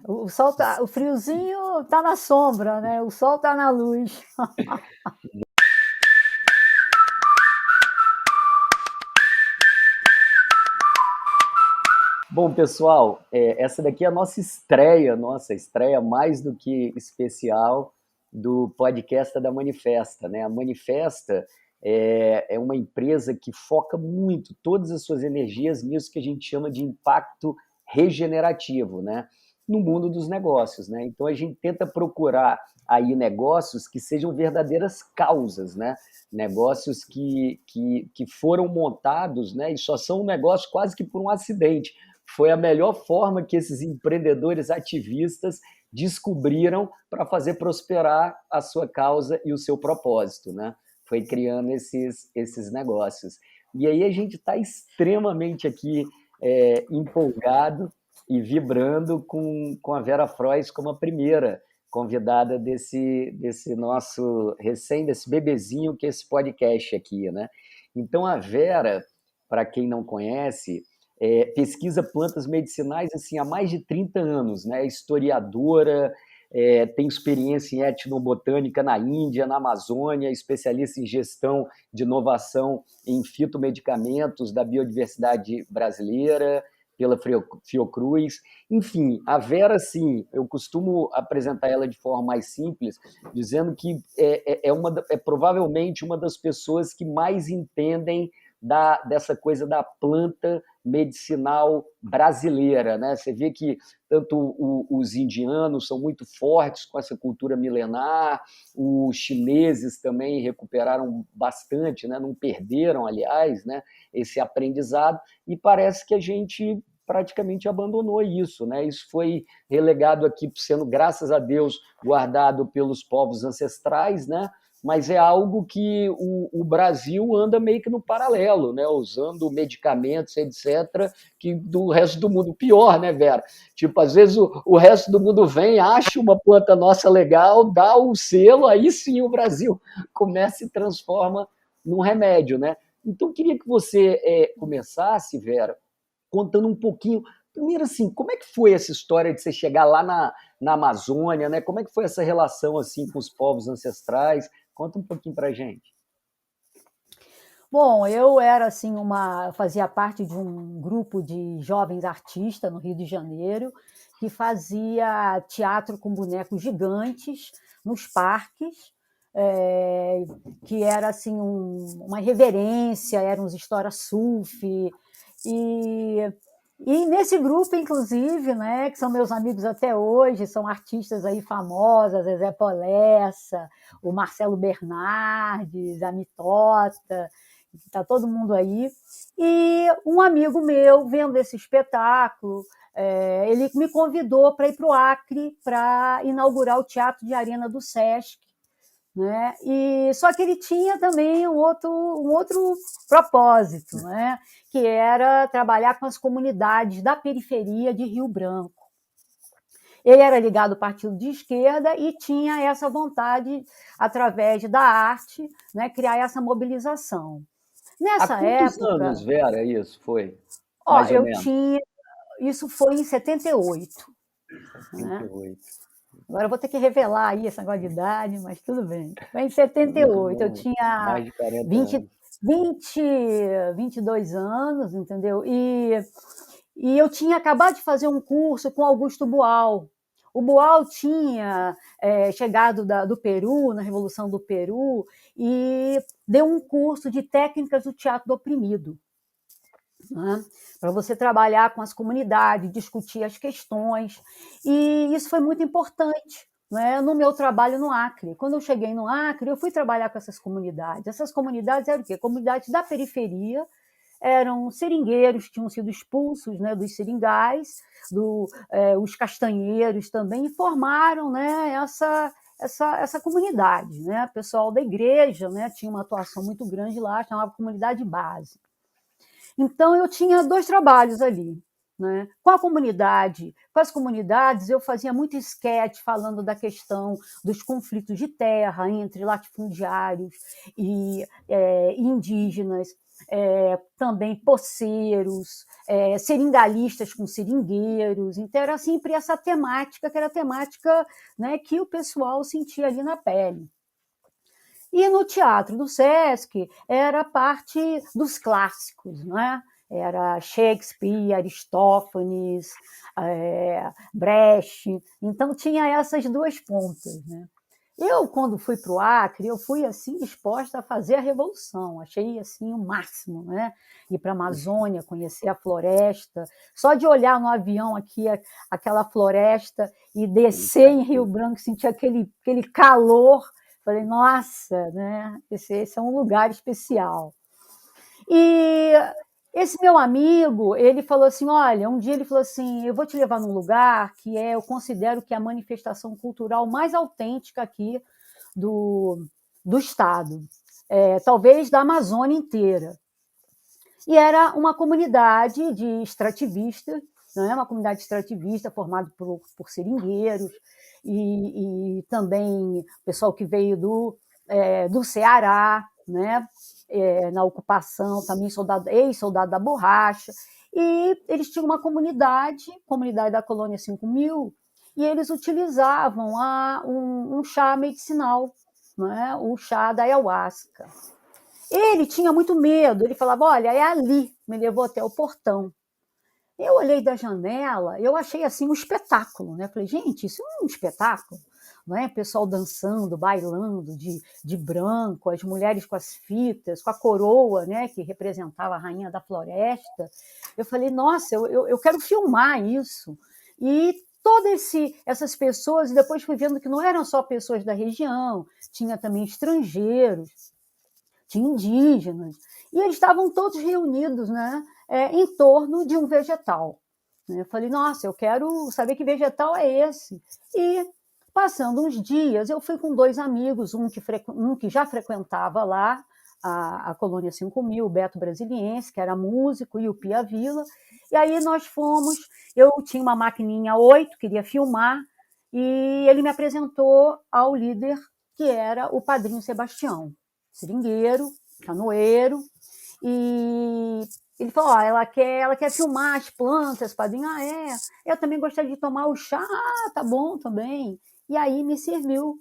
o sol tá, o friozinho tá na sombra, né? O sol tá na luz. Bom, pessoal, essa daqui é a nossa estreia mais do que especial do podcast da Manifesta, né? A Manifesta é uma empresa que foca muito todas as suas energias nisso que a gente chama de impacto regenerativo, né? No mundo dos negócios, né? Então a gente tenta procurar aí negócios que sejam verdadeiras causas, né? Negócios que foram montados, né? E só são um negócio quase que por um acidente. Foi a melhor forma que esses empreendedores ativistas descobriram para fazer prosperar a sua causa e o seu propósito, né? Foi criando esses negócios. E aí a gente está extremamente aqui empolgado e vibrando com a Vera Frois como a primeira convidada desse nosso desse bebezinho que é esse podcast aqui, né? Então a Vera, para quem não conhece, pesquisa plantas medicinais assim, há mais de 30 anos, né? É historiadora, tem experiência em etnobotânica na Índia, na Amazônia, especialista em gestão de inovação em fitomedicamentos da biodiversidade brasileira, pela Fiocruz. Enfim, a Vera, sim, eu costumo apresentar ela de forma mais simples, dizendo que é provavelmente uma das pessoas que mais entendem dessa coisa da planta medicinal brasileira, né? Você vê que tanto os indianos são muito fortes com essa cultura milenar, os chineses também recuperaram bastante, né? Não perderam, aliás, né? Esse aprendizado, e parece que a gente praticamente abandonou isso, né? Isso foi relegado aqui, sendo, graças a Deus, guardado pelos povos ancestrais, né? Mas é algo que o Brasil anda meio que no paralelo, né? Usando medicamentos, etc., que do resto do mundo. Pior, né, Vera? Tipo, às vezes o resto do mundo vem, acha uma planta nossa legal, dá o selo, aí sim o Brasil começa e transforma num remédio, né? Então, queria que você começasse, Vera, contando um pouquinho. Primeiro, assim, como é que foi essa história de você chegar lá na Amazônia, né? Como é que foi essa relação assim com os povos ancestrais? Conta um pouquinho pra gente. Bom, eu era assim fazia parte de um grupo de jovens artistas no Rio de Janeiro que fazia teatro com bonecos gigantes nos parques, é, que era assim uma reverência, eram uns histórias sufi e nesse grupo, inclusive, né, que são meus amigos até hoje, são artistas aí famosas, Zezé Polessa, o Marcelo Bernardes, a Mitota, está todo mundo aí. E um amigo meu, vendo esse espetáculo, ele me convidou para ir para o Acre para inaugurar o Teatro de Arena do Sesc, né? E só que ele tinha também um outro propósito, né? Que era trabalhar com as comunidades da periferia de Rio Branco. Ele era ligado ao partido de esquerda e tinha essa vontade, através da arte, né, criar essa mobilização. Há Nessa quantos anos, época, Vera, isso foi? Mais ou eu menos. tinha. Isso foi em 78. Né? 78. Agora eu vou ter que revelar aí esse negócio de idade, mas tudo bem. Foi em Não, 78. Eu não, tinha mais de 40 20, anos. 20, 22 anos, entendeu? E eu tinha acabado de fazer um curso com Augusto Boal. O Boal tinha chegado do Peru, na Revolução do Peru, e deu um curso de técnicas do teatro do oprimido. Né? Para você trabalhar com as comunidades, discutir as questões. E isso foi muito importante, né, no meu trabalho no Acre. Quando eu cheguei no Acre, eu fui trabalhar com essas comunidades. Essas comunidades eram o quê? Comunidades da periferia, eram seringueiros que tinham sido expulsos, né, dos seringais, os castanheiros também, e formaram, né, essa comunidade. Né? O pessoal da igreja, né, tinha uma atuação muito grande lá, chamava comunidade base. Então, eu tinha dois trabalhos ali. né? Com a comunidade, com as comunidades, eu fazia muito esquete falando da questão dos conflitos de terra entre latifundiários e indígenas, também poceiros, seringalhistas com seringueiros. Então, era sempre essa temática, que era a temática, né, que o pessoal sentia ali na pele. E no Teatro do Sesc era a parte dos clássicos, né? Era Shakespeare, Aristófanes, Brecht. Então, tinha essas duas pontas, né? Eu, quando fui para o Acre, eu fui assim disposta a fazer a revolução. Achei assim o máximo, né? Ir para a Amazônia, conhecer a floresta. Só de olhar no avião aqui aquela floresta e descer em Rio Branco, sentir aquele calor. Falei, nossa, né? Esse é um lugar especial. E esse meu amigo, ele falou assim, olha, um dia ele falou assim, eu vou te levar num lugar que eu considero que é a manifestação cultural mais autêntica aqui do estado, talvez da Amazônia inteira. E era uma comunidade de extrativistas, né? Uma comunidade extrativista formada por seringueiros e também pessoal que veio do Ceará, né? Na ocupação, também ex-soldado da borracha. E eles tinham uma comunidade da Colônia 5000, e eles utilizavam um chá medicinal, né? O chá da ayahuasca. Ele tinha muito medo, ele falava, olha, é ali, me levou até o portão. Eu olhei da janela, eu achei assim um espetáculo, né? Falei, gente, isso é um espetáculo, não é? Pessoal dançando, bailando de branco, as mulheres com as fitas, com a coroa, né? Que representava a rainha da floresta. Eu falei, nossa, eu quero filmar isso. E todas essas pessoas, e depois fui vendo que não eram só pessoas da região, tinha também estrangeiros, tinha indígenas, e eles estavam todos reunidos, né, em torno de um vegetal. Eu falei, nossa, eu quero saber que vegetal é esse. E, passando uns dias, eu fui com dois amigos, um que já frequentava lá a Colônia 5000, o Beto Brasiliense, que era músico, e o Pia Vila, e aí nós fomos, eu tinha uma maquininha 8, queria filmar, e ele me apresentou ao líder, que era o Padrinho Sebastião, seringueiro, canoeiro, e ele falou, ela quer filmar as plantas, Padrinho, eu também gostaria de tomar o chá, tá bom também. E aí me serviu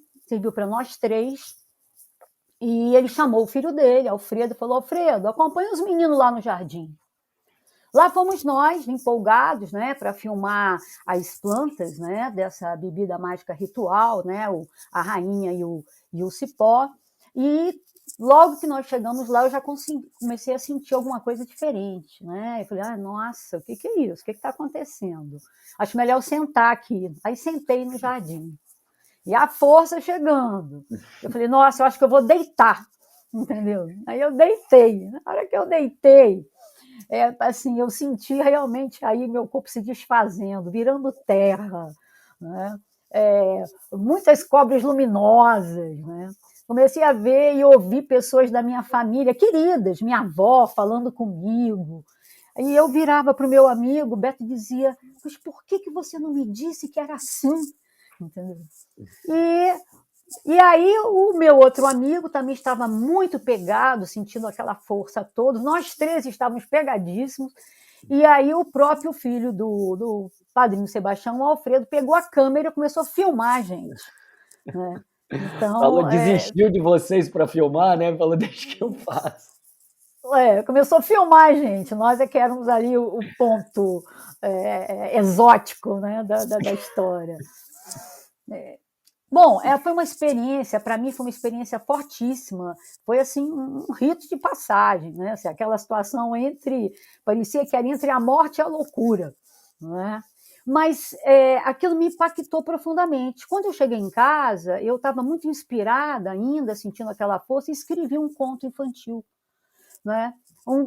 para nós três, e ele chamou o filho dele, Alfredo, falou, Alfredo, acompanha os meninos lá no jardim. Lá fomos nós, empolgados, né, para filmar as plantas, né, dessa bebida mágica ritual, né, a rainha e o cipó, e logo que nós chegamos lá, eu já comecei a sentir alguma coisa diferente, né? Eu falei, nossa, o que é isso? O que está acontecendo? Acho melhor eu sentar aqui. Aí sentei no jardim. E a força chegando. Eu falei, nossa, eu acho que eu vou deitar, entendeu? Aí eu deitei. Na hora que eu deitei, assim, eu senti realmente aí meu corpo se desfazendo, virando terra, né? Muitas cobras luminosas, né? Comecei a ver e ouvir pessoas da minha família, queridas, minha avó falando comigo. E eu virava para o meu amigo, o Beto dizia, mas por que você não me disse que era assim? Entendeu? E aí o meu outro amigo também estava muito pegado, sentindo aquela força toda. Nós três estávamos pegadíssimos. E aí o próprio filho do Padrinho Sebastião, o Alfredo, pegou a câmera e começou a filmar a gente, né? Falou, Então, desistiu de vocês para filmar, né? Falou, deixa que eu faço. começou a filmar a gente. Nós é que éramos ali o ponto exótico, né, da história. Bom, foi uma experiência, para mim foi uma experiência fortíssima, foi assim um rito de passagem, né? Assim, aquela situação parecia que era entre a morte e a loucura, não é? Mas aquilo me impactou profundamente. Quando eu cheguei em casa, eu estava muito inspirada ainda, sentindo aquela força, e escrevi um conto infantil, né?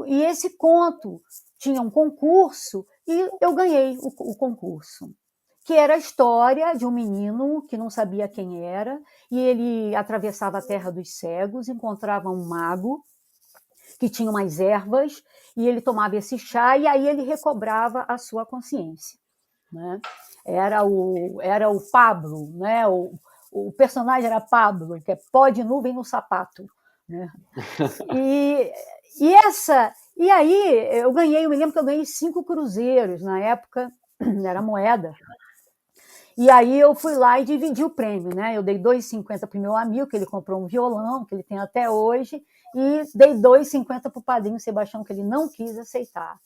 E esse conto tinha um concurso e eu ganhei o concurso, que era a história de um menino que não sabia quem era, e ele atravessava a terra dos cegos, encontrava um mago que tinha umas ervas, e ele tomava esse chá, e aí ele recobrava a sua consciência, né? Era o Pablo, né? O personagem era Pablo, que é pó de nuvem no sapato, né? E, e aí eu me lembro que eu ganhei 5 cruzeiros na época, era moeda. E aí eu fui lá e dividi o prêmio, né? Eu dei 2,50 para o meu amigo, que ele comprou um violão, que ele tem até hoje, e dei 2,50 para o padrinho Sebastião, que ele não quis aceitar.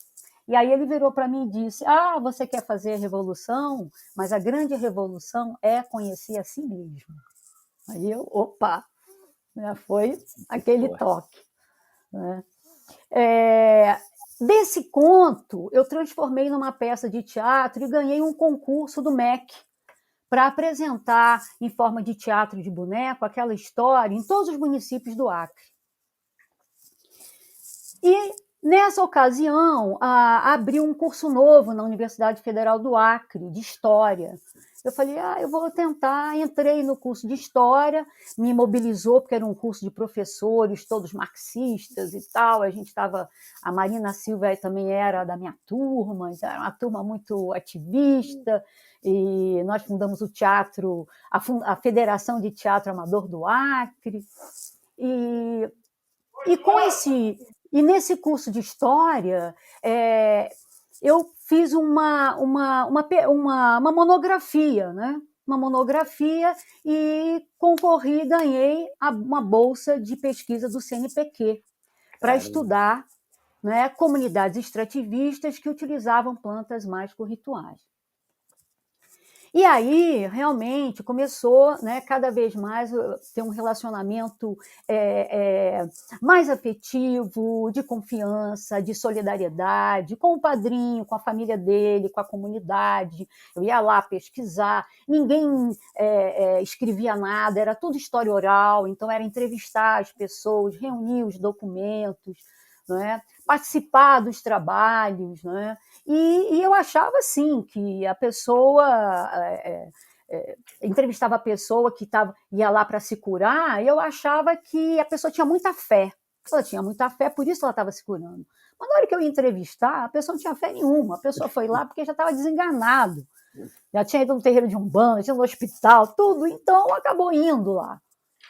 E aí ele virou para mim e disse: você quer fazer a revolução, mas a grande revolução é conhecer a si mesmo. Aí eu, opa, né? Foi aquele toque, né? Desse conto, eu transformei numa peça de teatro e ganhei um concurso do MEC para apresentar, em forma de teatro de boneco, aquela história em todos os municípios do Acre. E, nessa ocasião, abriu um curso novo na Universidade Federal do Acre, de História. Eu falei, eu vou tentar. Entrei no curso de História, me mobilizou, porque era um curso de professores, todos marxistas e tal. A Marina Silva também era da minha turma, era uma turma muito ativista, e nós fundamos o teatro, a Federação de Teatro Amador do Acre. E nesse curso de História, eu fiz uma monografia, né? Uma monografia, e concorri e ganhei uma bolsa de pesquisa do CNPq para estudar, né, comunidades extrativistas que utilizavam plantas mágico-rituais. E aí, realmente, começou, né, cada vez mais ter um relacionamento mais afetivo, de confiança, de solidariedade, com o padrinho, com a família dele, com a comunidade. Eu ia lá pesquisar, ninguém escrevia nada, era tudo história oral, então era entrevistar as pessoas, reunir os documentos, né, participar dos trabalhos, né? E eu achava, assim, que a pessoa entrevistava a pessoa que ia lá para se curar, e eu achava que a pessoa tinha muita fé. Ela tinha muita fé, por isso ela estava se curando. Mas na hora que eu ia entrevistar, a pessoa não tinha fé nenhuma. A pessoa foi lá porque já estava desenganado. Já tinha ido no terreiro de Umbanda, tinha ido no hospital, tudo. Então, acabou indo lá,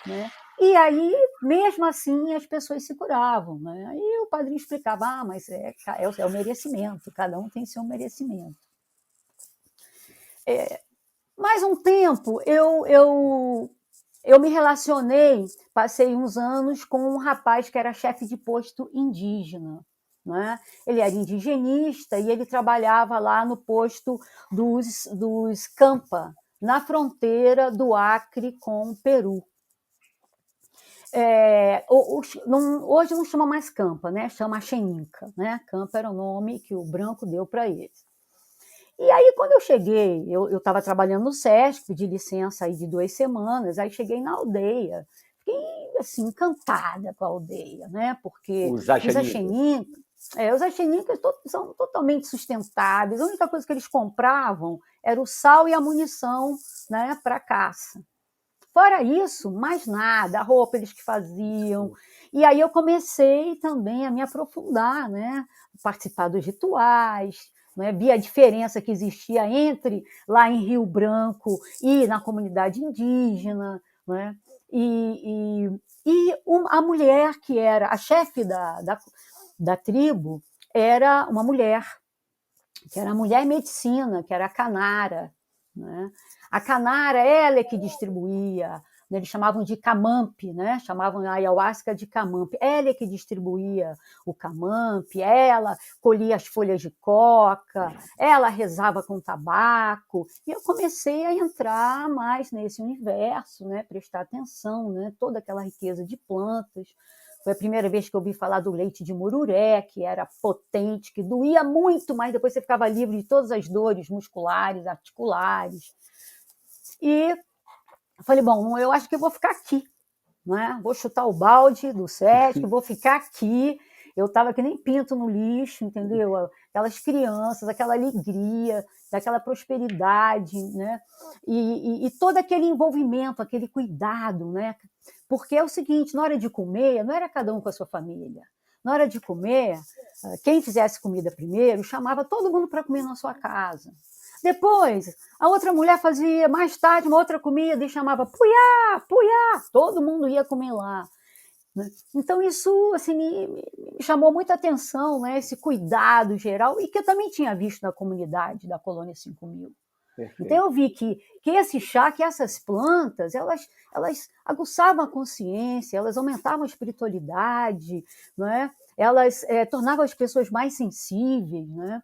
né? E aí, mesmo assim, as pessoas se curavam, né? Aí o padrinho explicava, mas é o merecimento, cada um tem seu merecimento. Mais um tempo, eu me relacionei, passei uns anos com um rapaz que era chefe de posto indígena, né? Ele era indigenista e ele trabalhava lá no posto dos Campa, na fronteira do Acre com o Peru. Hoje não chama mais Campa, né? Chama Xeninca, né? Campa era o nome que o branco deu para eles. E aí, quando eu cheguei, eu estava trabalhando no SESC, pedi licença aí de 2 semanas, aí cheguei na aldeia, fiquei assim, encantada com a aldeia, né? Porque os Axenicas são totalmente sustentáveis, a única coisa que eles compravam era o sal e a munição, né, para caça. Fora isso, mais nada, a roupa eles que faziam. E aí eu comecei também a me aprofundar, né? Participar dos rituais, né? Vi a diferença que existia entre lá em Rio Branco e na comunidade indígena, né? A mulher que era a chefe da tribo era uma mulher, que era a mulher medicina, que era a Canara, né? A Canara, ela é que distribuía, né? Eles chamavam de camampe, né? Chamavam a ayahuasca de camampe. Ela é que distribuía o camampe, ela colhia as folhas de coca, ela rezava com tabaco. E eu comecei a entrar mais nesse universo, né? Prestar atenção, né? Toda aquela riqueza de plantas. Foi a primeira vez que eu ouvi falar do leite de mururé, que era potente, que doía muito, mas depois você ficava livre de todas as dores musculares, articulares. E falei, bom, eu acho que eu vou ficar aqui, né? Vou chutar o balde do SESC, vou ficar aqui. Eu estava que nem pinto no lixo, entendeu? Aquelas crianças, aquela alegria, daquela prosperidade, né? E todo aquele envolvimento, aquele cuidado, né? Porque é o seguinte, na hora de comer, não era cada um com a sua família. na hora de comer, quem fizesse comida primeiro chamava todo mundo para comer na sua casa. Depois, a outra mulher fazia mais tarde uma outra comida e chamava Puyá, Puyá, todo mundo ia comer lá. Então, isso assim, me chamou muita atenção, né, esse cuidado geral, e que eu também tinha visto na comunidade da Colônia 5000. Então, eu vi que esse chá, que essas plantas, elas aguçavam a consciência, elas aumentavam a espiritualidade, né? Elas tornavam as pessoas mais sensíveis. Né?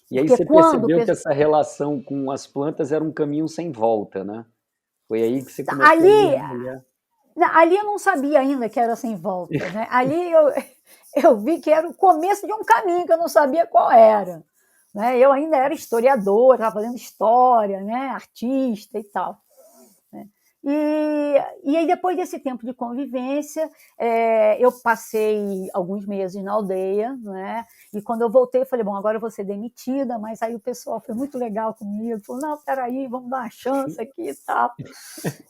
E aí você percebeu que essa relação com as plantas era um caminho sem volta, né? Foi aí que você começou a mergulhar. Ali eu não sabia ainda que era sem volta. Né? Ali eu vi que era o começo de um caminho que eu não sabia qual era. Né? Eu ainda era historiadora, estava fazendo história, né? Artista e tal. Né? E aí, depois desse tempo de convivência, eu passei alguns meses na aldeia, né? E quando eu voltei, eu falei, bom, agora eu vou ser demitida, mas aí o pessoal foi muito legal comigo, falou, não, peraí, vamos dar uma chance aqui e tal.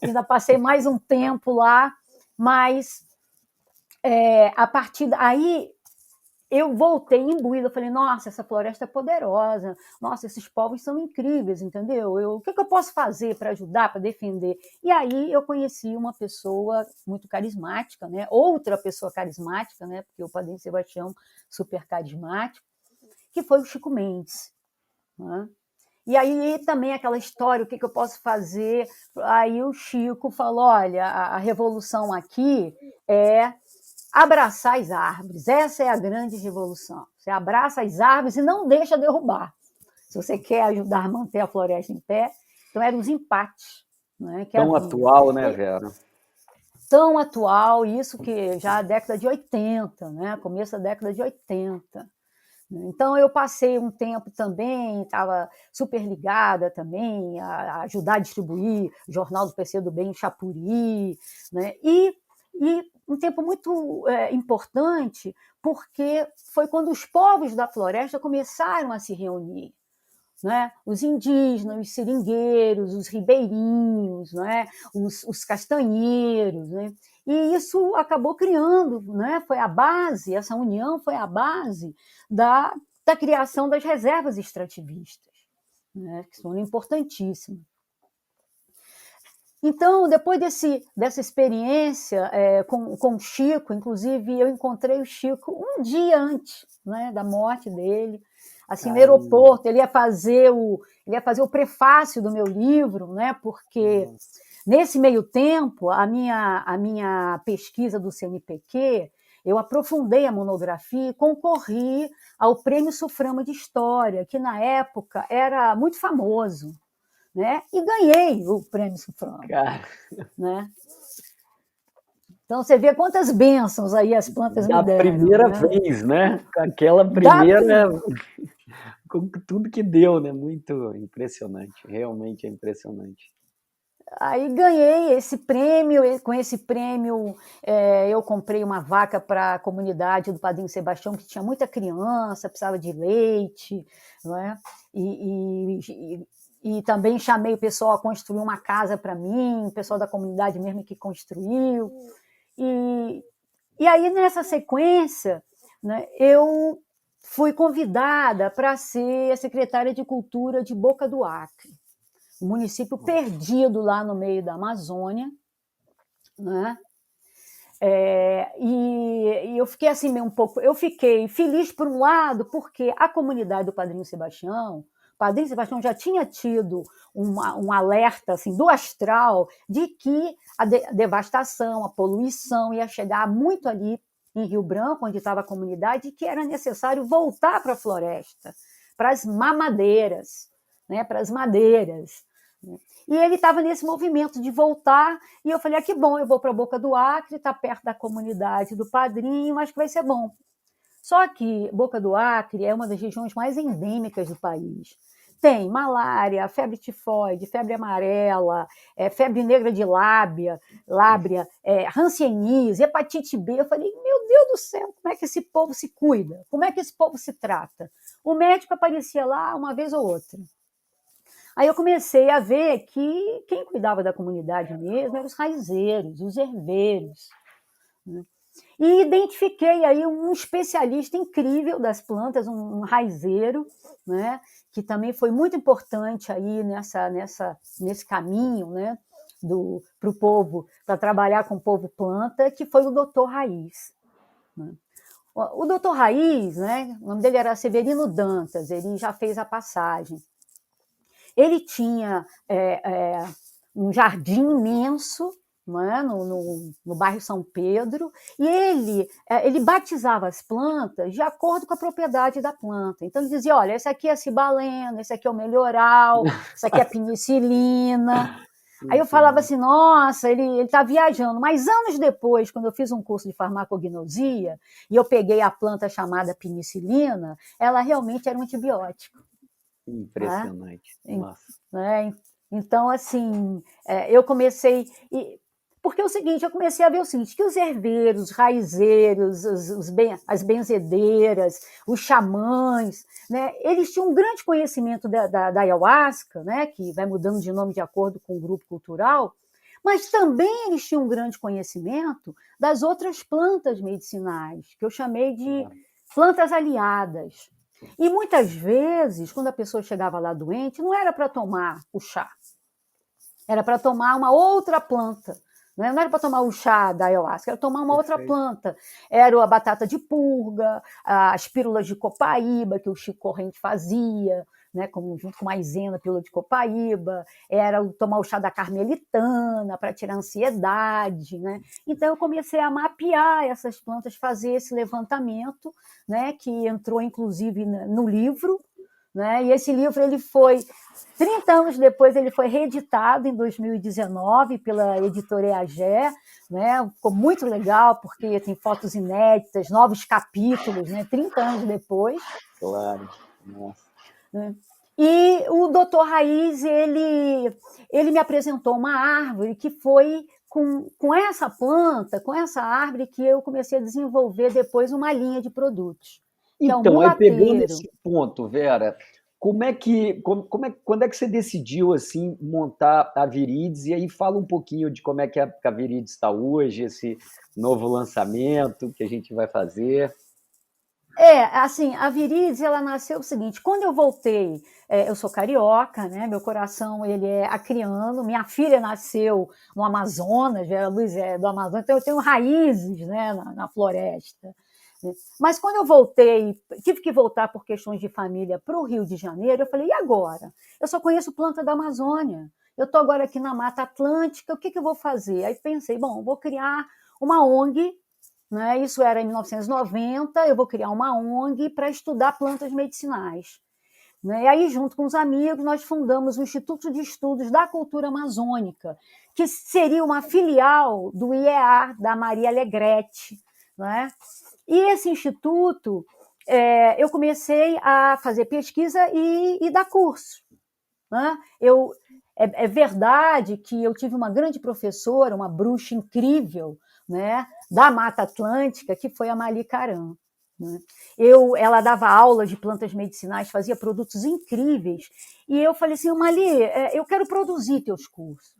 Ainda passei mais um tempo lá, mas a partir daí eu voltei imbuída, falei, nossa, essa floresta é poderosa, nossa, esses povos são incríveis, entendeu? O que eu posso fazer para ajudar, para defender? E aí eu conheci uma pessoa muito carismática, né? Outra pessoa carismática, né? Porque o Padrinho Sebastião, super carismático, que foi o Chico Mendes. Né? E aí também aquela história, o que eu posso fazer? Aí o Chico falou, olha, a revolução aqui é abraçar as árvores. Essa é a grande revolução. Você abraça as árvores e não deixa derrubar. Se você quer ajudar a manter a floresta em pé, então eram os empates. Né, que tão havia. Atual, né, Vera? Tão atual, isso que já a década de 80, né, começo da década de 80. Então, eu passei um tempo também, estava super ligada também a ajudar a distribuir o Jornal do PC do Bem em Chapuri, né? E um tempo muito importante, porque foi quando os povos da floresta começaram a se reunir. Né? Os indígenas, os seringueiros, os ribeirinhos, né? os castanheiros. Né? E isso acabou criando, né? Foi a base, essa união foi a base da criação das reservas extrativistas, né? Que são importantíssimas. Então, depois dessa experiência com o Chico, inclusive eu encontrei o Chico um dia antes, né, da morte dele, assim, no aeroporto. Ele ia fazer o prefácio do meu livro, né, porque nesse meio tempo a minha pesquisa do CNPq, eu aprofundei a monografia e concorri ao Prêmio Suframa de História, que na época era muito famoso. Né? E ganhei o Prêmio Suframa. Né? Então, você vê quantas bênçãos aí as plantas me deram. Da primeira vez, né? Com aquela primeira... Com tudo que deu, né? Muito impressionante. Realmente é impressionante. Aí ganhei esse prêmio, com esse prêmio eu comprei uma vaca para a comunidade do Padrinho Sebastião, que tinha muita criança, precisava de leite, não é? E também chamei o pessoal a construir uma casa para mim, o pessoal da comunidade mesmo que construiu. E aí, nessa sequência, né, eu fui convidada para ser a secretária de Cultura de Boca do Acre, um município perdido lá no meio da Amazônia. Né? E eu fiquei assim meio um pouco... Eu fiquei feliz, por um lado, porque a comunidade do Padrinho Sebastião já tinha tido um alerta assim, do astral de que a devastação, a poluição ia chegar muito ali em Rio Branco, onde estava a comunidade, e que era necessário voltar para a floresta, para as mamadeiras, né, para as madeiras. E ele estava nesse movimento de voltar, e eu falei, que bom, eu vou para a Boca do Acre, está perto da comunidade do Padrinho, acho que vai ser bom. Só que Boca do Acre é uma das regiões mais endêmicas do país. Tem malária, febre tifoide, febre amarela, febre negra de lábria, hanseníase, hepatite B. Eu falei, meu Deus do céu, como é que esse povo se cuida? Como é que esse povo se trata? O médico aparecia lá uma vez ou outra. Aí eu comecei a ver que quem cuidava da comunidade mesmo eram os raizeiros, os herveiros. Né? e identifiquei aí um especialista incrível das plantas, um raizeiro, né, que também foi muito importante aí nesse caminho, né, para o povo, para trabalhar com o povo planta, que foi o Doutor Raiz. Né? O Doutor Raiz, né, o nome dele era Severino Dantas, ele já fez a passagem. Ele tinha um jardim imenso, né, no bairro São Pedro, e ele batizava as plantas de acordo com a propriedade da planta. Então, ele dizia, olha, esse aqui é a cibalena, esse aqui é o melhoral, esse aqui é a penicilina. Aí eu falava assim, nossa, ele está viajando. Mas anos depois, quando eu fiz um curso de farmacognosia, e eu peguei a planta chamada penicilina, ela realmente era um antibiótico. Impressionante. Né? Nossa. Né? Então, assim, eu comecei... Porque é o seguinte, eu comecei a ver o seguinte, que os herveiros, os raizeiros, as benzedeiras, os xamãs, né, eles tinham um grande conhecimento da ayahuasca, né, que vai mudando de nome de acordo com o grupo cultural, mas também eles tinham um grande conhecimento das outras plantas medicinais, que eu chamei de plantas aliadas. E muitas vezes, quando a pessoa chegava lá doente, não era para tomar o chá, era para tomar uma outra planta. Não era para tomar o chá da ayahuasca, era tomar uma outra planta. Era a batata de purga, as pílulas de copaíba, que o Chico Corrente fazia, né, junto com maisena, pílula de copaíba, era tomar o chá da carmelitana para tirar a ansiedade. Né? Então, eu comecei a mapear essas plantas, fazer esse levantamento, né, que entrou, inclusive, no livro. Né? E esse livro, 30 anos depois, ele foi reeditado em 2019 pela editora EAGé, né? Ficou muito legal, porque tem fotos inéditas, novos capítulos, né? 30 anos depois. Claro, nossa. Né? E o Doutor Raiz, ele me apresentou uma árvore que foi com essa planta, com essa árvore, que eu comecei a desenvolver depois uma linha de produtos. Então, aí pegando esse ponto, Vera, quando é que você decidiu assim montar a Virides? E aí fala um pouquinho de como é que a Virides está hoje, esse novo lançamento que a gente vai fazer. Assim, a Virides, ela nasceu o seguinte, quando eu voltei, eu sou carioca, né? Meu coração, ele é acriano, minha filha nasceu no Amazonas, a Luz é do Amazonas, então eu tenho raízes, né, na floresta. Mas quando eu voltei, tive que voltar por questões de família para o Rio de Janeiro, eu falei, e agora? Eu só conheço planta da Amazônia, eu estou agora aqui na Mata Atlântica, o que eu vou fazer? Aí pensei, bom, vou criar uma ONG, né? Isso era em 1990, eu vou criar uma ONG para estudar plantas medicinais. Né? E aí, junto com os amigos, nós fundamos o Instituto de Estudos da Cultura Amazônica, que seria uma filial do IEA, da Maria Alegrete. Né? E esse instituto, eu comecei a fazer pesquisa e dar curso. Né? É verdade que eu tive uma grande professora, uma bruxa incrível, né, da Mata Atlântica, que foi a Mali Caram. Né? Ela dava aulas de plantas medicinais, fazia produtos incríveis, e eu falei assim, Mali, eu quero produzir teus cursos.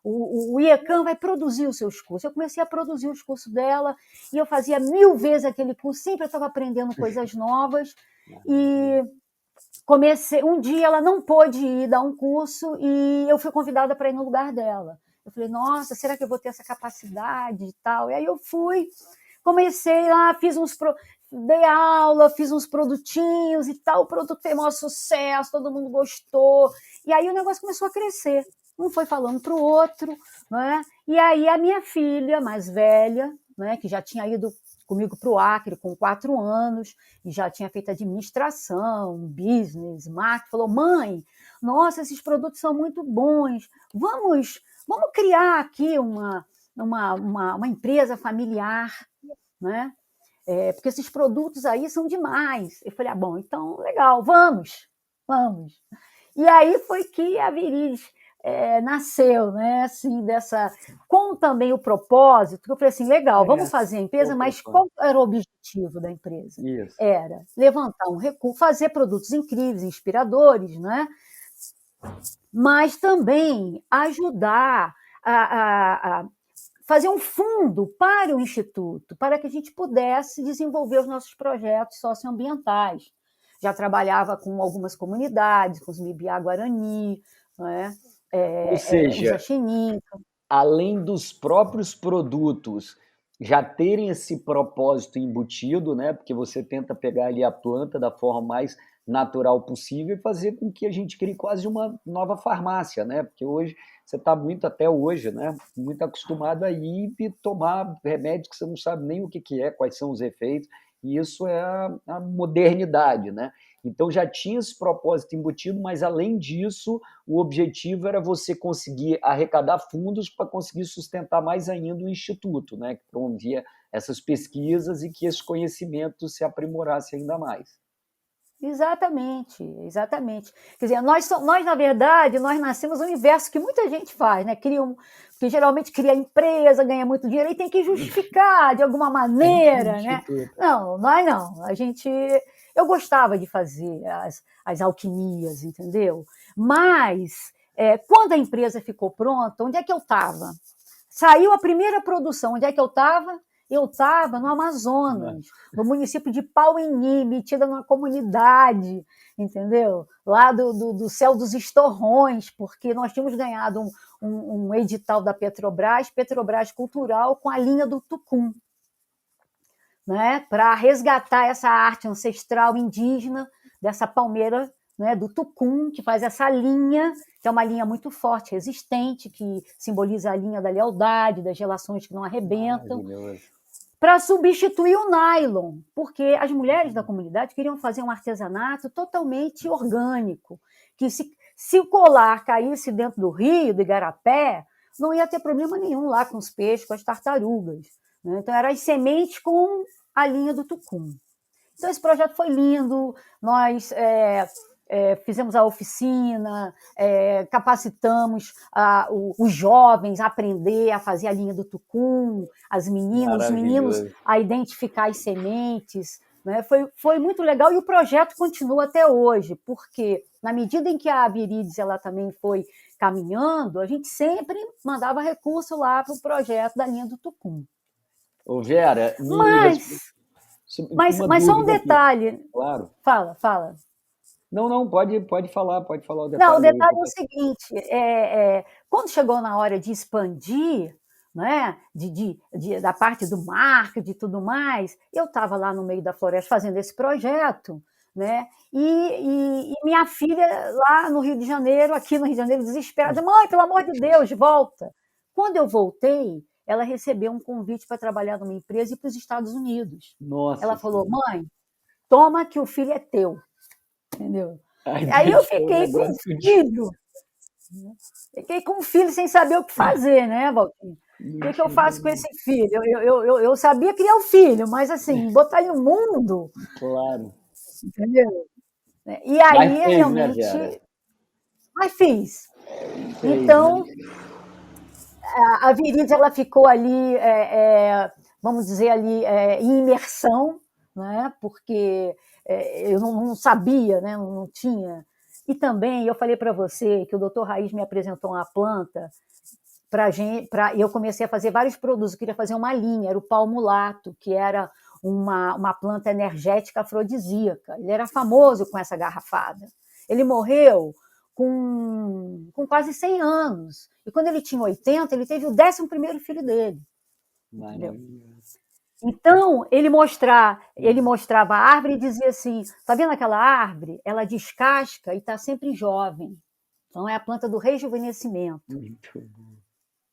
O IECAM vai produzir os seus cursos. Eu comecei a produzir os cursos dela, e eu fazia 1000 vezes aquele curso, sempre eu estava aprendendo coisas novas, e um dia ela não pôde ir dar um curso, e eu fui convidada para ir no lugar dela. Eu falei, nossa, será que eu vou ter essa capacidade e tal? E aí eu fui, comecei lá, dei aula, fiz uns produtinhos e tal, o produto fez maior sucesso, todo mundo gostou, e aí o negócio começou a crescer, um foi falando para o outro, né? E aí a minha filha mais velha, né, que já tinha ido comigo para o Acre com 4 anos, e já tinha feito administração, business, marketing, falou, mãe, nossa, esses produtos são muito bons, vamos criar aqui uma empresa familiar, né? Porque esses produtos aí são demais. Eu falei, bom, então, legal, vamos. E aí foi que a Virides nasceu, né? Assim, com também o propósito, que eu falei assim, legal, vamos fazer a empresa, mas qual era o objetivo da empresa? Isso. Era levantar um recurso, fazer produtos incríveis, inspiradores, né? Mas também ajudar a fazer um fundo para o Instituto, para que a gente pudesse desenvolver os nossos projetos socioambientais. Já trabalhava com algumas comunidades, com os Mibiá-Guarani, né? Ou Os seja, Axinim. além dos próprios produtos já terem esse propósito embutido, né? Porque você tenta pegar ali a planta da forma mais natural possível e fazer com que a gente crie quase uma nova farmácia, né? Porque hoje você está muito, até hoje, né? Muito acostumado a ir e tomar remédio que você não sabe nem o que é, quais são os efeitos, e isso é a modernidade, né? Então já tinha esse propósito embutido, mas além disso, o objetivo era você conseguir arrecadar fundos para conseguir sustentar mais ainda o Instituto, né, que promovia essas pesquisas e que esse conhecimento se aprimorasse ainda mais. Exatamente, exatamente. Quer dizer, nós, na verdade, nós nascemos no universo que muita gente faz, né? Que geralmente cria empresa, ganha muito dinheiro e tem que justificar de alguma maneira, né? Instituto. Não, nós não. Eu gostava de fazer as alquimias, entendeu? Mas quando a empresa ficou pronta, onde é que eu estava? Saiu a primeira produção, onde é que eu estava? Eu estava no Amazonas, no município de Pauini, metida numa comunidade, entendeu? Lá do Céu dos Estorrões, porque nós tínhamos ganhado um edital da Petrobras Cultural, com a linha do tucum, né? Para resgatar essa arte ancestral indígena dessa palmeira, né, do tucum, que faz essa linha, que é uma linha muito forte, resistente, que simboliza a linha da lealdade, das relações que não arrebentam, para substituir o nylon, porque as mulheres da comunidade queriam fazer um artesanato totalmente orgânico, que se o colar caísse dentro do rio, do Igarapé, não ia ter problema nenhum lá com os peixes, com as tartarugas, né? Então, eram as sementes com a linha do tucum. Então, esse projeto foi lindo, nós fizemos a oficina, capacitamos os jovens a aprender a fazer a linha do tucum, os meninos a identificar as sementes, né? Foi muito legal e o projeto continua até hoje, porque na medida em que a Virides ela também foi caminhando, a gente sempre mandava recurso lá para o projeto da linha do tucum. Ô Vera, mas só um detalhe. Aqui. Claro. Fala. Não, pode falar o detalhe. Não, o detalhe é o seguinte, quando chegou na hora de expandir, né, da parte do marketing e tudo mais, eu estava lá no meio da floresta fazendo esse projeto, né, e minha filha lá no Rio de Janeiro, aqui no Rio de Janeiro, desesperada, mãe, pelo amor de Deus, volta. Quando eu voltei, ela recebeu um convite para trabalhar numa empresa e ir para os Estados Unidos. Nossa. Ela falou, mãe, toma que o filho é teu, entendeu? Aí eu fiquei com o filho. Fiquei com o filho sem saber o que fazer, né, Valtinho? O que eu faço com esse filho? Eu sabia criar o filho, mas assim, botar ele no mundo. Claro. Entendeu? E aí, mas fez, realmente. Né, mas fiz. Então, a Virides, ela ficou ali, vamos dizer ali, em imersão, né? Porque eu não sabia, né? Não tinha. E também eu falei para você que o Dr. Raiz me apresentou uma planta e eu comecei a fazer vários produtos. Eu queria fazer uma linha, era o palmulato, que era uma planta energética afrodisíaca. Ele era famoso com essa garrafada. Ele morreu com quase 100 anos. E quando ele tinha 80, ele teve o 11º filho dele. Então, ele mostrava a árvore e dizia assim, está vendo aquela árvore? Ela descasca e está sempre jovem. Então, é a planta do rejuvenescimento. Muito bom.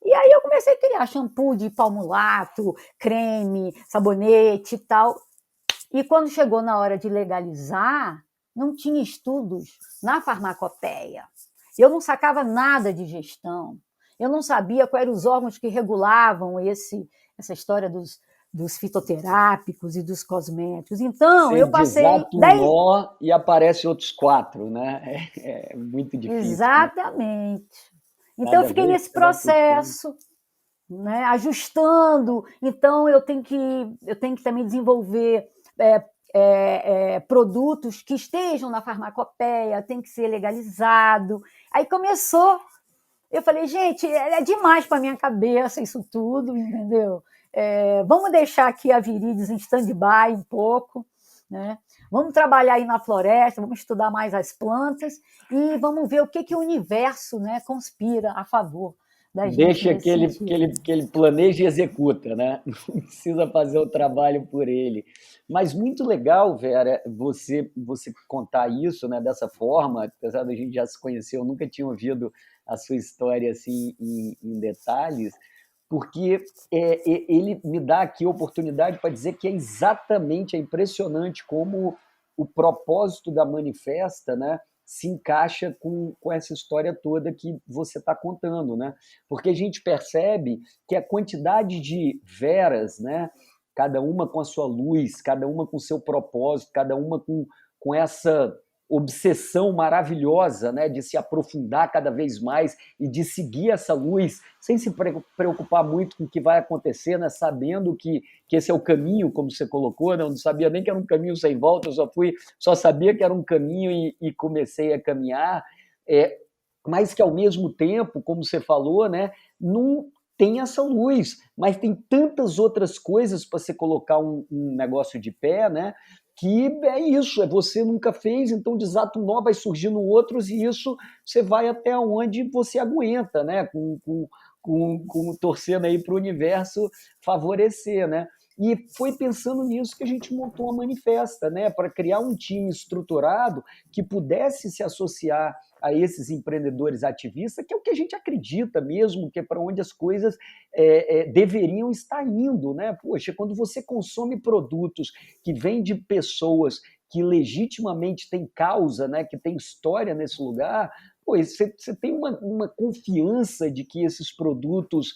E aí eu comecei a criar shampoo de palmulato, creme, sabonete e tal. E quando chegou na hora de legalizar, não tinha estudos na farmacopeia. Eu não sacava nada de gestão. Eu não sabia quais eram os órgãos que regulavam essa história dos fitoterápicos e dos cosméticos. Então, eu passei... nó e aparece outros 4, né? É muito difícil. Exatamente. Né? Então, eu fiquei nesse processo, né, ajustando. Então, eu tenho que também desenvolver produtos que estejam na farmacopeia, tem que ser legalizado. Aí começou Eu falei, gente, é demais para minha cabeça isso tudo, entendeu? Vamos deixar aqui a Viridis em stand-by um pouco, né? Vamos trabalhar aí na floresta, vamos estudar mais as plantas e vamos ver o que o universo, né, conspira a favor da gente Deixa nesse sentido. que ele planeja e executa, né? Não precisa fazer o trabalho por ele. Mas muito legal, Vera, você contar isso, né, dessa forma, apesar da gente já se conhecer, eu nunca tinha ouvido a sua história assim em detalhes, porque ele me dá aqui a oportunidade para dizer que é impressionante como o propósito da Manifesta, né, se encaixa com essa história toda que você está contando, né? Porque a gente percebe que a quantidade de veras, né, cada uma com a sua luz, cada uma com o seu propósito, cada uma com essa obsessão maravilhosa, né, de se aprofundar cada vez mais e de seguir essa luz, sem se preocupar muito com o que vai acontecer, né, sabendo que esse é o caminho, como você colocou, né, eu não sabia nem que era um caminho sem volta, eu só sabia que era um caminho e comecei a caminhar, mas que ao mesmo tempo, como você falou, né, não tem essa luz, mas tem tantas outras coisas para você colocar um negócio de pé, né? Que é isso, você nunca fez, então desato nó vai surgindo outros e isso você vai até onde você aguenta, né? Com torcendo aí para o universo favorecer, né? E foi pensando nisso que a gente montou a Manifesta, né? Para criar um time estruturado que pudesse se associar a esses empreendedores ativistas, que é o que a gente acredita mesmo, que é para onde as coisas deveriam estar indo, né? Poxa, quando você consome produtos que vêm de pessoas que legitimamente têm causa, né, que tem história nesse lugar, você tem uma confiança de que esses produtos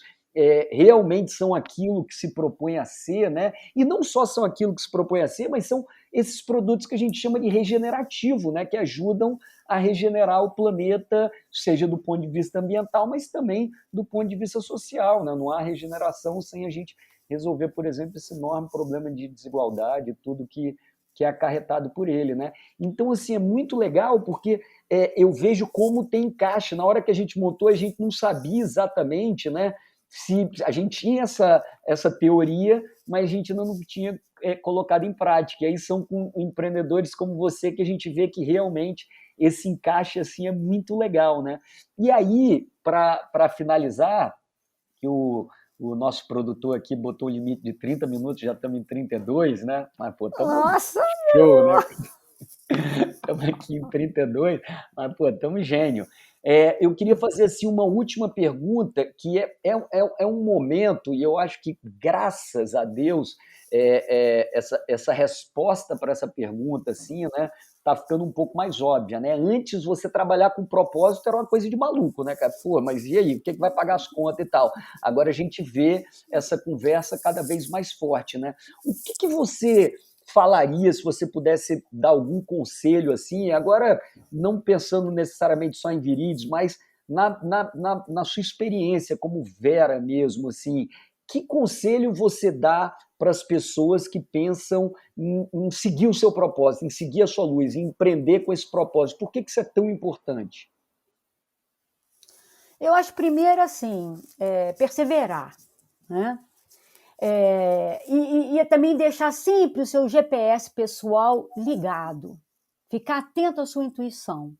realmente são aquilo que se propõe a ser, né? E não só são aquilo que se propõe a ser, mas são esses produtos que a gente chama de regenerativo, né? Que ajudam a regenerar o planeta, seja do ponto de vista ambiental, mas também do ponto de vista social, né? Não há regeneração sem a gente resolver, por exemplo, esse enorme problema de desigualdade, tudo que é acarretado por ele, né? Então, assim, é muito legal porque eu vejo como tem encaixe. Na hora que a gente montou, a gente não sabia exatamente, né? Se a gente tinha essa teoria, mas a gente ainda não tinha colocado em prática. E aí são com empreendedores como você que a gente vê que realmente esse encaixe assim é muito legal, né? E aí, para finalizar, que o nosso produtor aqui botou o limite de 30 minutos, já estamos em 32, né? Mas, pô, estamos Nossa, show, né? Estamos aqui em 32, mas, pô, estamos gênio. Eu queria fazer assim, uma última pergunta, que é um momento, e eu acho que, graças a Deus, essa resposta para essa pergunta, assim, né, tá ficando um pouco mais óbvia, né? Antes, você trabalhar com propósito era uma coisa de maluco, né, cara? Pô, mas e aí? O que vai pagar as contas e tal? Agora a gente vê essa conversa cada vez mais forte, né? O que você falaria se você pudesse dar algum conselho assim, agora não pensando necessariamente só em Virídeos, mas na sua experiência como Vera mesmo, assim, que conselho você dá para as pessoas que pensam em seguir o seu propósito, em seguir a sua luz, em empreender com esse propósito? Por que isso é tão importante? eu acho primeiro assim, perseverar, né? E também deixar sempre o seu GPS pessoal ligado, ficar atento à sua intuição,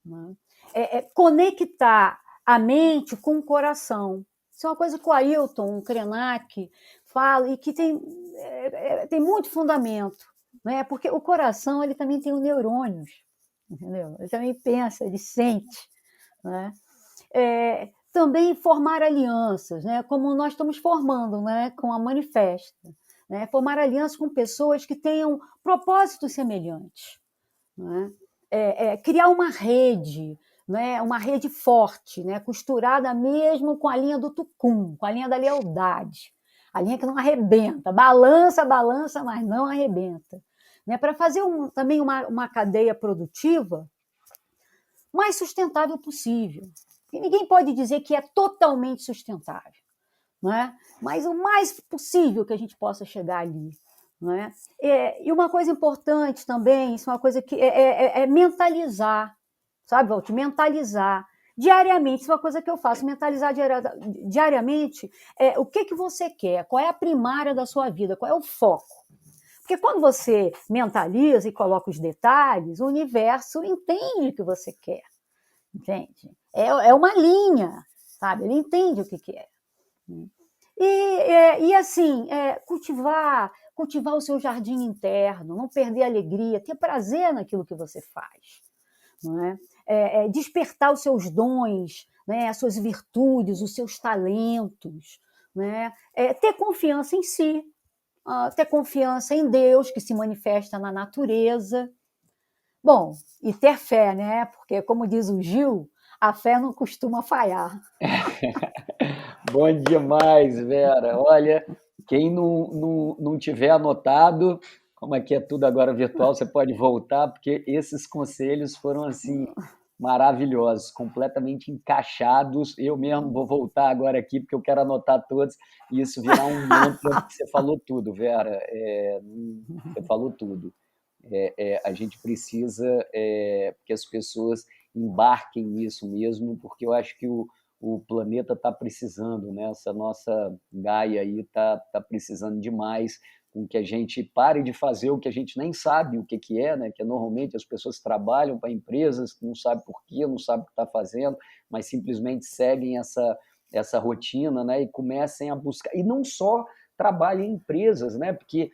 né? Conectar a mente com o coração. Isso é uma coisa que o Ailton Krenak fala e que tem muito fundamento, né? Porque o coração ele também tem os neurônios, entendeu? Ele também pensa, ele sente, né? Também formar alianças, né? Como nós estamos formando, né? Com a Manifesta, né? Formar alianças com pessoas que tenham propósitos semelhantes, né? Criar uma rede forte, né? Costurada mesmo com a linha do tucum, com a linha da lealdade, a linha que não arrebenta, balança, balança, mas não arrebenta, né? Para fazer também uma cadeia produtiva mais sustentável possível. E ninguém pode dizer que é totalmente sustentável, não é? Mas o mais possível que a gente possa chegar ali. Não é? E uma coisa importante também, isso é uma coisa que é mentalizar, sabe, Walt? Mentalizar. diariamente, isso é uma coisa que eu faço, mentalizar diariamente o que você quer, qual é a primária da sua vida, qual é o foco. Porque quando você mentaliza e coloca os detalhes, o universo entende o que você quer, entende? É uma linha, sabe? Ele entende o que é. E assim, cultivar o seu jardim interno, não perder a alegria, ter prazer naquilo que você faz. Não é? Despertar os seus dons, né? As suas virtudes, os seus talentos, né? Ter confiança em si, ter confiança em Deus, que se manifesta na natureza. Bom, e ter fé, né? Porque, como diz o Gil, a fé não costuma falhar. Bom demais, Vera. Olha, quem não tiver anotado, como aqui é tudo agora virtual, você pode voltar, porque esses conselhos foram assim maravilhosos, completamente encaixados. Eu mesmo vou voltar agora aqui, porque eu quero anotar todos e isso virar um mantra, porque você falou tudo, Vera. Você falou tudo. A gente precisa que as pessoas embarquem nisso mesmo, porque eu acho que o planeta está precisando, né? Essa nossa Gaia aí tá precisando demais com que a gente pare de fazer o que a gente nem sabe o que é, né? Que normalmente as pessoas trabalham para empresas que não sabem por quê, não sabem o que está fazendo, mas simplesmente seguem essa rotina, né? E comecem a buscar. E não só trabalha em empresas, né? Porque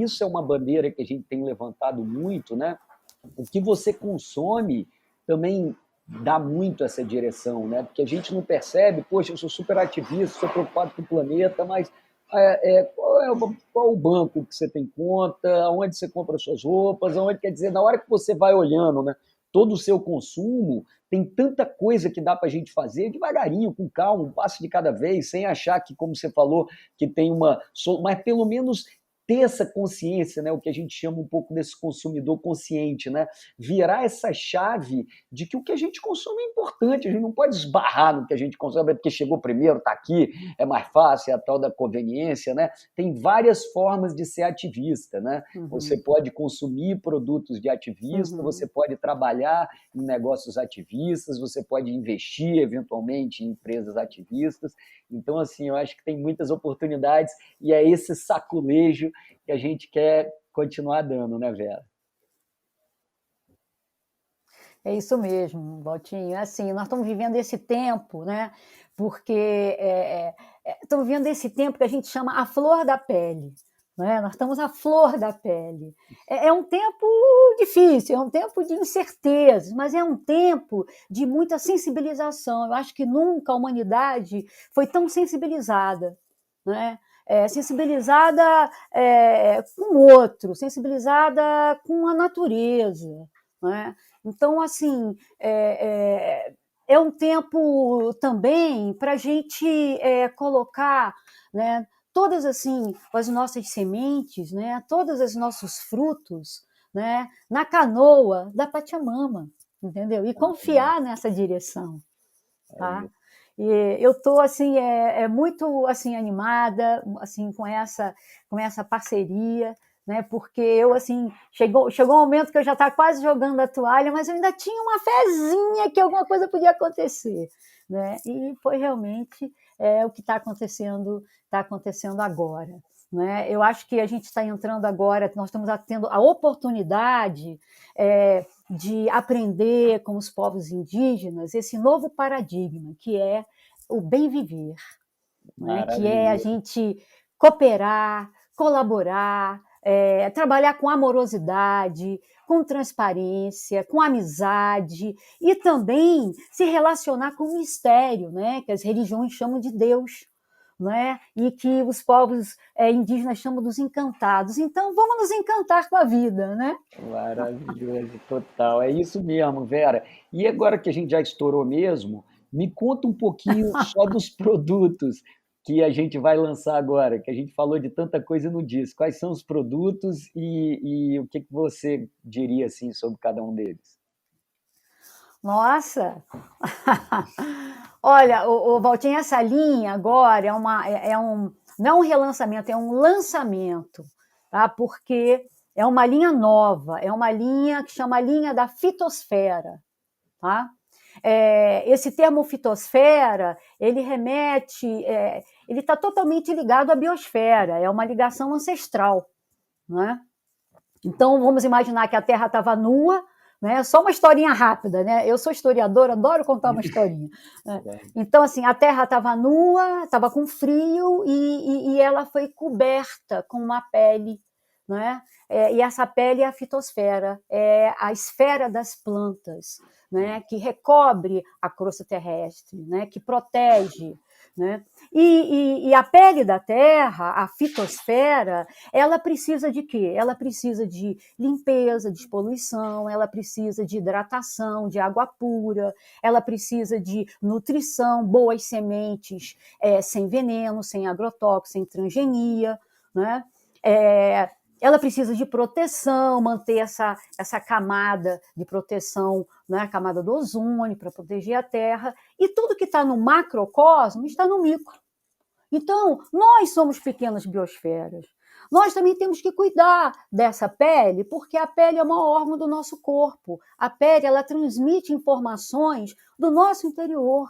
isso é uma bandeira que a gente tem levantado muito, né? O que você consome também dá muito essa direção, né? Porque a gente não percebe, poxa, eu sou super ativista, sou preocupado com o planeta, mas qual o banco que você tem conta, onde você compra suas roupas, onde, quer dizer, na hora que você vai olhando, né, todo o seu consumo, tem tanta coisa que dá para a gente fazer devagarinho, com calma, um passo de cada vez, sem achar que, como você falou, que tem mas pelo menos ter essa consciência, né, o que a gente chama um pouco desse consumidor consciente, né, virar essa chave de que o que a gente consome é importante, a gente não pode esbarrar no que a gente consome, porque chegou primeiro, está aqui, é mais fácil, é a tal da conveniência, né? Tem várias formas de ser ativista, né? Você pode consumir produtos de ativista, você pode trabalhar em negócios ativistas, você pode investir eventualmente em empresas ativistas. Então, assim, eu acho que tem muitas oportunidades e é esse saculejo que a gente quer continuar dando, né, Vera? É isso mesmo, Valtinho. Assim, nós estamos vivendo esse tempo, né? Porque estamos vivendo esse tempo que a gente chama a flor da pele. Né? Nós estamos à flor da pele. É um tempo difícil, é um tempo de incertezas, mas é um tempo de muita sensibilização. Eu acho que nunca a humanidade foi tão sensibilizada. Né? Sensibilizada com o outro, sensibilizada com a natureza. Né? Então, assim, é um tempo também para a gente colocar, né, todas assim as nossas sementes, né, todos os nossos frutos, né, na canoa da Pachamama, entendeu? E confiar nessa direção, tá? E eu estou assim muito assim animada assim com essa parceria, né? Porque eu assim chegou um momento que eu já estava quase jogando a toalha, mas eu ainda tinha uma fezinha que alguma coisa podia acontecer, né? E foi realmente o que está acontecendo agora. Né? Eu acho que a gente está entrando agora, nós estamos tendo a oportunidade de aprender com os povos indígenas esse novo paradigma, que é o bem viver, né? Que é a gente cooperar, colaborar, trabalhar com amorosidade, com transparência, com amizade e também se relacionar com o mistério, né? Que as religiões chamam de Deus. Né? E que os povos indígenas chamam dos encantados. Então, vamos nos encantar com a vida, né? Maravilhoso, total. É isso mesmo, Vera. E agora que a gente já estourou mesmo, me conta um pouquinho só dos produtos que a gente vai lançar agora, que a gente falou de tanta coisa no disco. Quais são os produtos e o que você diria assim sobre cada um deles? Nossa! Olha, o Valtinho, essa linha agora não é um relançamento, é um lançamento, tá? Porque é uma linha nova, é uma linha que chama a linha da fitosfera, tá? Esse termo fitosfera, ele remete, ele está totalmente ligado à biosfera, é uma ligação ancestral, não é? Então, vamos imaginar que a Terra estava nua, né? Só uma historinha rápida, né? Eu sou historiadora, adoro contar uma historinha. Né? Então, assim, a Terra estava nua, estava com frio e ela foi coberta com uma pele, né? E essa pele é a fitosfera, é a esfera das plantas, né? Que recobre a crosta terrestre, né? Que protege, né? E a pele da Terra, a fitosfera, ela precisa de quê? Ela precisa de limpeza, despoluição, ela precisa de hidratação, de água pura, ela precisa de nutrição, boas sementes, sem veneno, sem agrotóxico, sem transgenia, né? Ela precisa de proteção, manter essa camada de proteção, né, a camada do ozônio, para proteger a Terra, e tudo que está no macrocosmo está no micro. Então, nós somos pequenas biosferas. Nós também temos que cuidar dessa pele, porque a pele é o maior órgão do nosso corpo. A pele, ela transmite informações do nosso interior.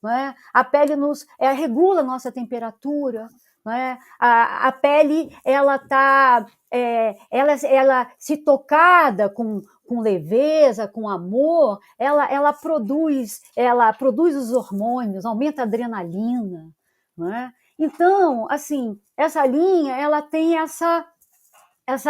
Não é? A pele regula a nossa temperatura. Não é? A pele, ela está, ela se tocada com leveza, com amor, ela produz os hormônios, aumenta a adrenalina. Não é? Então, assim, essa linha, ela tem essa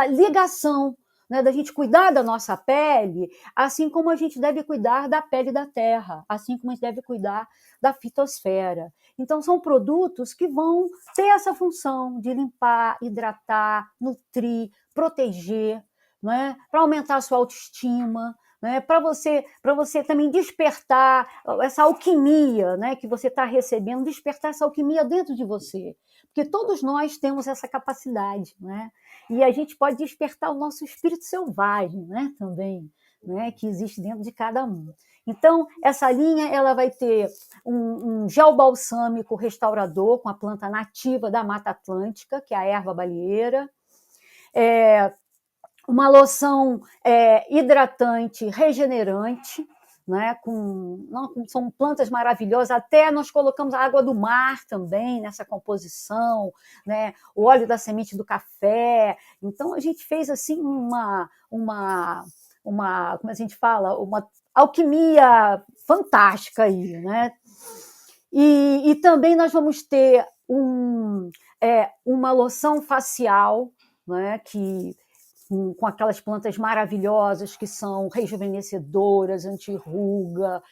ligação, né, da gente cuidar da nossa pele, assim como a gente deve cuidar da pele da terra, assim como a gente deve cuidar da fitosfera. Então, são produtos que vão ter essa função de limpar, hidratar, nutrir, proteger, né, para aumentar a sua autoestima, né, para você também despertar essa alquimia, né, que você está recebendo, despertar essa alquimia dentro de você. Porque todos nós temos essa capacidade, né? E a gente pode despertar o nosso espírito selvagem, né, também, né, que existe dentro de cada um. Então, essa linha ela vai ter um gel balsâmico restaurador com a planta nativa da Mata Atlântica, que é a erva baleeira, uma loção hidratante, regenerante, né, são plantas maravilhosas, até nós colocamos a água do mar também nessa composição, né, o óleo da semente do café. Então a gente fez assim uma como a gente fala, uma alquimia fantástica aí, né? E também nós vamos ter uma loção facial, né, com aquelas plantas maravilhosas que são rejuvenescedoras, anti-ruga,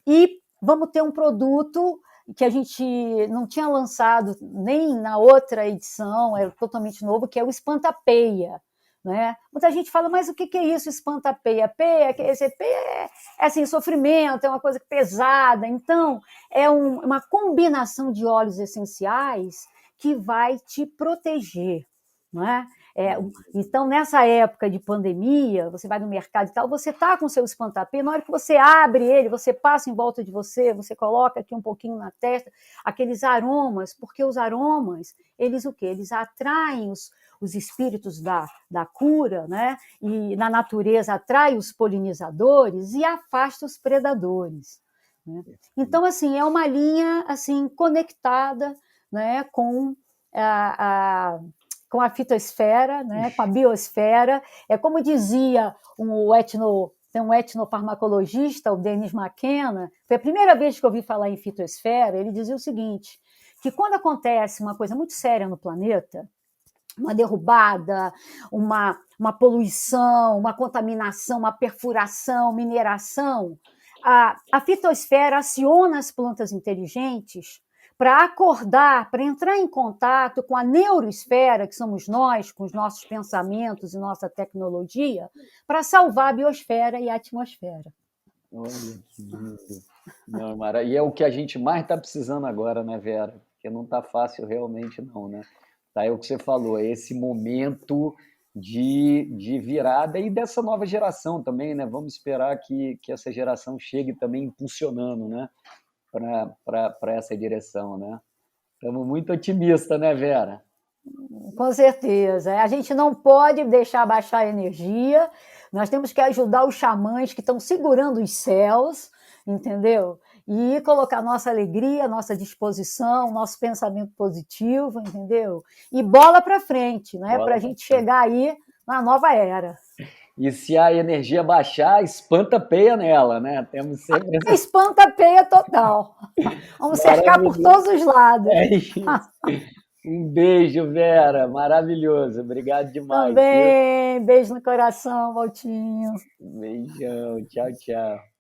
e vamos ter um produto que a gente não tinha lançado nem na outra edição, é totalmente novo, que é o Espantapeia. Né? Muita gente fala, mas o que é isso, espantapeia? Esse é assim, sofrimento, é uma coisa pesada. Então, é uma combinação de óleos essenciais que vai te proteger. Não é? Então, nessa época de pandemia, você vai no mercado e tal, você está com o seu espantapeia, na hora que você abre ele, você passa em volta de você coloca aqui um pouquinho na testa, aqueles aromas, porque os aromas, eles o quê? Eles atraem os espíritos da cura, né? E na natureza atrai os polinizadores e afasta os predadores. Né? Então, assim, é uma linha assim, conectada, né, com a fitosfera, né, com a biosfera. É como dizia tem um etnofarmacologista, o Denis McKenna, foi a primeira vez que eu ouvi falar em fitosfera, ele dizia o seguinte, que quando acontece uma coisa muito séria no planeta, uma derrubada, uma poluição, uma contaminação, uma perfuração, mineração, a fitosfera aciona as plantas inteligentes para acordar, para entrar em contato com a neuroesfera, que somos nós, com os nossos pensamentos e nossa tecnologia, para salvar a biosfera e a atmosfera. Olha que lindo. Não, Mara, e é o que a gente mais está precisando agora, né, Vera? Porque não está fácil realmente, não, né? Tá, é o que você falou, é esse momento de virada e dessa nova geração também, né? Vamos esperar que essa geração chegue também impulsionando, né? Para essa direção, né? Estamos muito otimistas, né, Vera? Com certeza. A gente não pode deixar baixar a energia, Nós temos que ajudar os xamãs que estão segurando os céus, entendeu? E colocar nossa alegria, nossa disposição, nosso pensamento positivo, entendeu? E bola para frente, né? Para a gente chegar aí na nova era. E se a energia baixar, espanta peia nela, né? Temos sempre essa... Espanta peia total. Vamos cercar por todos os lados. É isso. Um beijo, Vera. Maravilhoso. Obrigado demais. Também. Beijo no coração, Valtinho. Beijão. Tchau, tchau.